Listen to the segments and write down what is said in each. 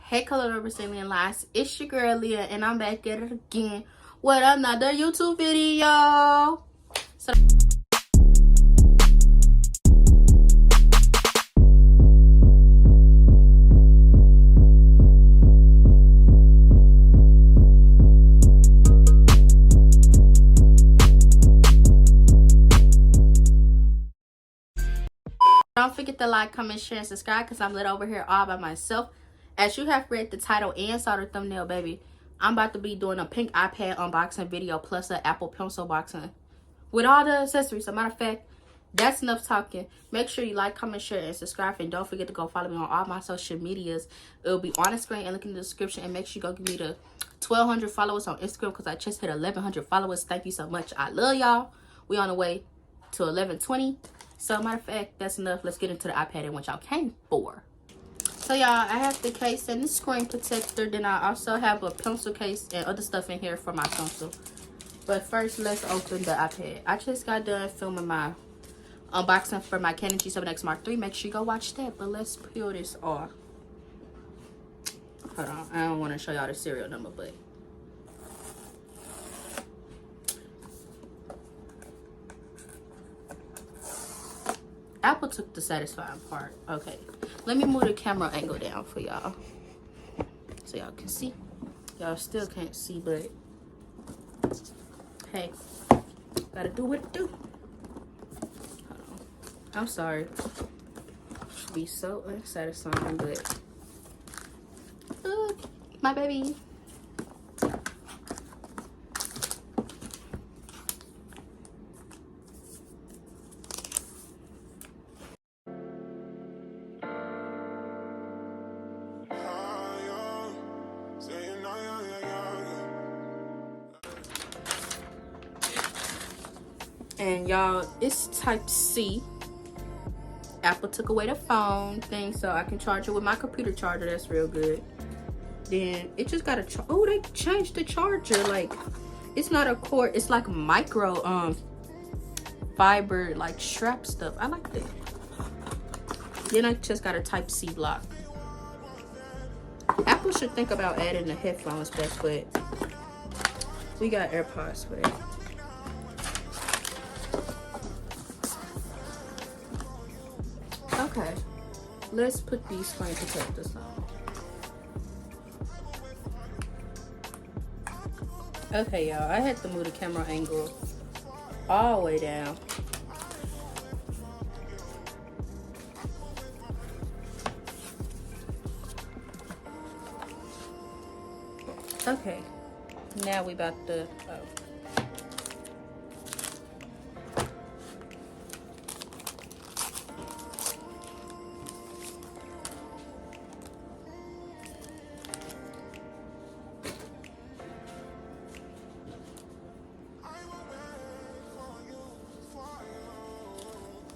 Hey COLLABS Lights, it's your girl Leah, and I'm back at it again with another YouTube video. So don't forget to like, comment, share, and subscribe because I'm lit over here all by myself. As you have read the title and saw the thumbnail, baby, I'm about to be doing a pink iPad unboxing video plus an Apple Pencil boxing with all the accessories. As a matter of fact, that's enough talking. Make sure you like, comment, share, and subscribe. And don't forget to go follow me on all my social medias. It'll be on the screen and link in the description. And make sure you go give me the 1,200 followers on Instagram because I just hit 1,100 followers. Thank you so much. I love y'all. We on the way to 1,120. So, matter of fact, that's enough. Let's get into the iPad and what y'all came for. So, y'all, I have the case and the screen protector. Then I also have a pencil case and other stuff in here for my pencil. But first, let's open the iPad. I just got done filming my unboxing for my Canon G7X Mark III. Make sure you go watch that. But let's peel this off. Hold on. I don't want to show y'all the serial number, but... Apple took the satisfying part. Okay, let me move the camera angle down for y'all so y'all can see. Y'all still can't see, but hey, gotta do what it do. Hold on. I'm sorry. Be so unsatisfying, but my baby. And y'all, it's type C. Apple took away the phone thing so I can charge it with my computer charger. That's real good. Then it just got a oh, they changed the charger. Like, it's not a cord, it's like micro fiber like strap stuff. I like that. Then I just got a type C block. Apple should think about adding the headphones back, but we got AirPods for that. Okay, let's put these screen protectors on. Okay, y'all, I had to move the camera angle all the way down. Okay, now we about to,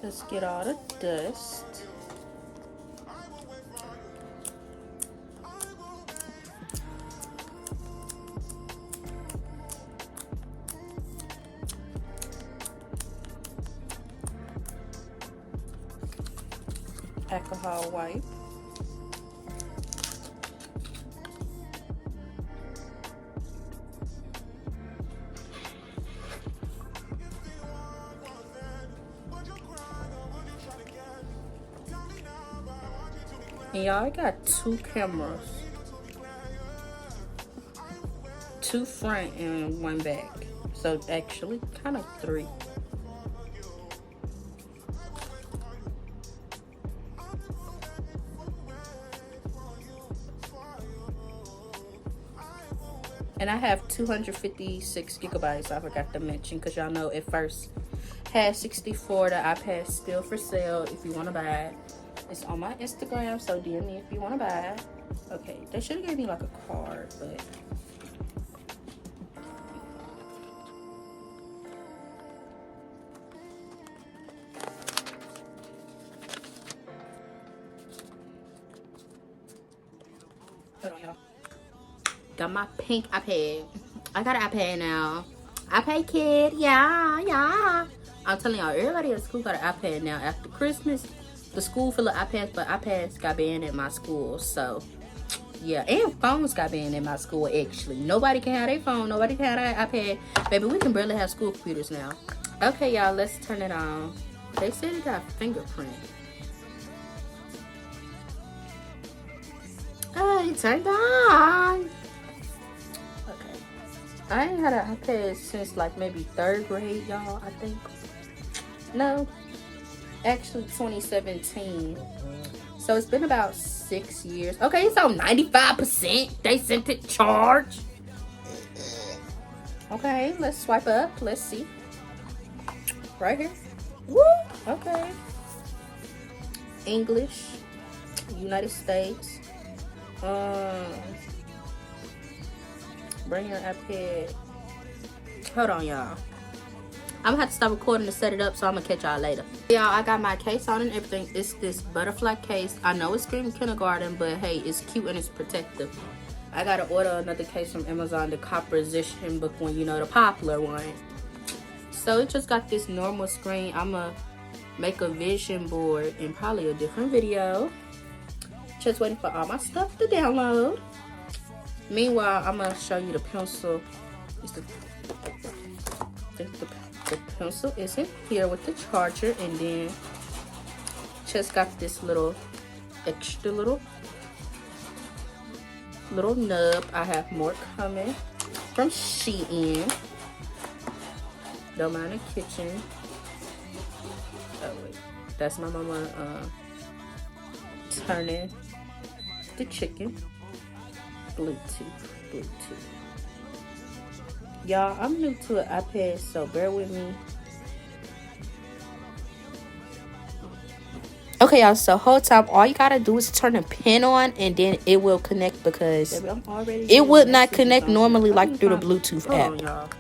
let's get all the dust. Alcohol wipe. And y'all, I got 2 cameras. 2 front and 1 back. So actually kind of 3. And I have 256 gigabytes. I forgot to mention because y'all know at first had 64. The iPad's still for sale if you want to buy it. It's on my Instagram, so DM me if you want to buy it. Okay, they should have gave me like a card, but hold on, y'all. Got my pink iPad. I got an iPad now. iPad kid, yeah. I'm telling y'all, everybody at school got an iPad now. After Christmas, the school full of iPads, but iPads got banned at my school, so Yeah, and phones got banned in my school, actually. Nobody can have their phone. Nobody can have their iPad. Baby, we can barely have school computers now. Okay, y'all, let's turn it on. They said it got fingerprint. Oh, it turned on. Okay. I ain't had an iPad since like maybe 3rd grade, y'all, I think. No. Actually, 2017. So it's been about 6 years. Okay, it's on 95%. They sent it charged. Okay, let's swipe up. Let's see. Right here. Woo! Okay. English. United States. Bring your iPad. Hold on, y'all. I'm gonna have to stop recording to set it up, so I'm gonna catch y'all later. Y'all, I got my case on and everything. It's this butterfly case. I know it's Scream Kindergarten, but hey, it's cute and it's protective. I gotta order another case from Amazon, the composition book one, you know, the popular one. So it just got this normal screen. I'm gonna make a vision board in probably a different video. Just waiting for all my stuff to download. Meanwhile, I'm gonna show you the pencil. The pencil is in here with the charger, and then just got this little extra little nub. I have more coming from Shein. Don't mind the kitchen. Oh wait, that's my mama turning the chicken. Bluetooth. Y'all, I'm new to an iPad, so bear with me. Okay, y'all, so whole time, all you gotta do is turn the pin on, and then it will connect, because it would not connect normally like through the Bluetooth app.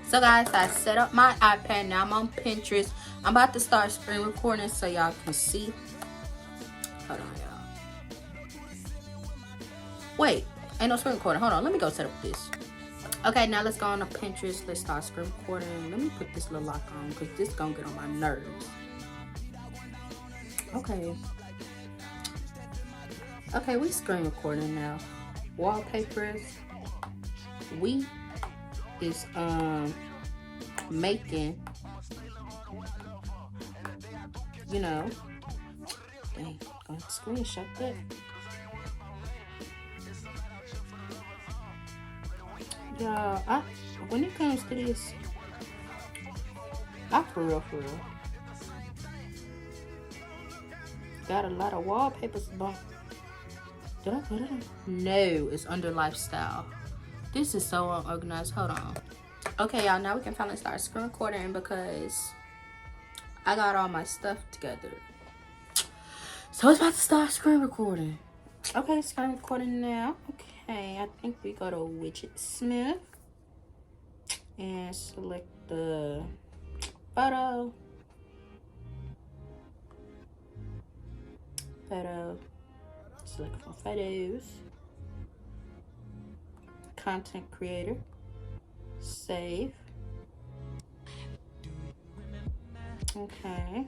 So guys, I set up my iPad. Now I'm on Pinterest. I'm about to start screen recording so y'all can see. Hold on, y'all. Wait, ain't no screen recording. Hold on, let me go set up this. Okay, now let's go on to Pinterest. Let's start screen recording. Let me put this little lock on, because this gonna get on my nerves. Okay, we screen recording now. Wallpapers. We is making, you know, dang, gonna screenshot that. Yeah, when it comes to this, for real, got a lot of wallpapers. Did I put it in? No, it's under lifestyle. This is so unorganized. Hold on. Okay, y'all, now we can finally start screen recording, because I got all my stuff together. So it's about to start screen recording. Okay, screen recording now. Okay, I think we go to Widget Smith and select the photo. Select for photos. Content creator. Save. Okay.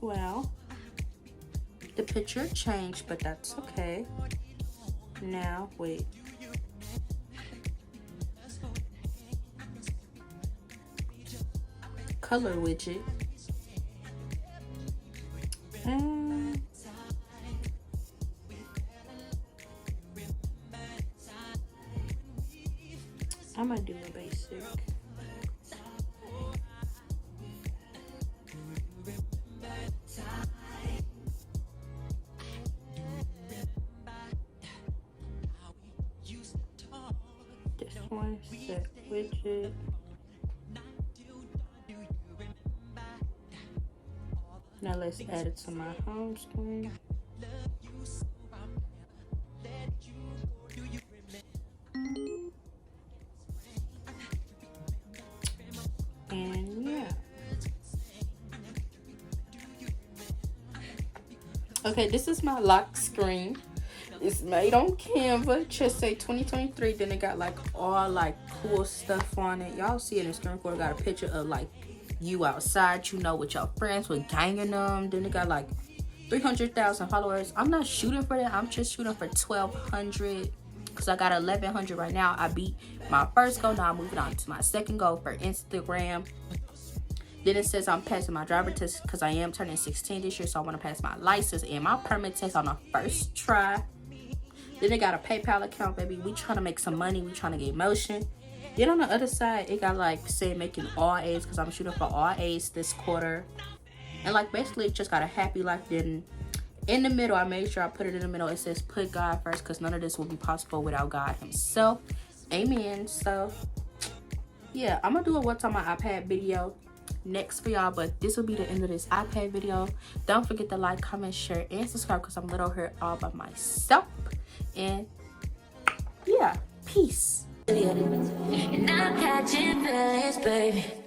Well, the picture changed, but that's okay. Now, wait. Color widget. And I'm gonna do a basic. This one, set widget. Now let's add it to my home screen. And yeah. Okay, this is my lock screen. It's made on Canva. Just say 2023. Then it got like all like cool stuff on it. Y'all see in the screen recorder got a picture of like you outside, you know, with your friends, with ganging them. Then it got like 300,000 followers. I'm not shooting for that. I'm just shooting for 1,200 because I got 1,100 right now. I beat my first goal. Now I'm moving on to my second goal for Instagram. Then it says I'm passing my driver test because I am turning 16 this year, so I want to pass my license and my permit test on the first try. Then they got a PayPal account, baby. We trying to make some money. We trying to get motion. Then on the other side, it got like say making all A's because I'm shooting for all A's this quarter. And like basically it just got a happy life. Then in the middle, I made sure I put it in the middle. It says put God first because none of this will be possible without God himself. Amen. So yeah, I'm gonna do a what's on my iPad video next for y'all, but this will be the end of this iPad video. Don't forget to like, comment, share, and subscribe because I'm little here all by myself. And yeah, peace. And I'm catching feelings, baby.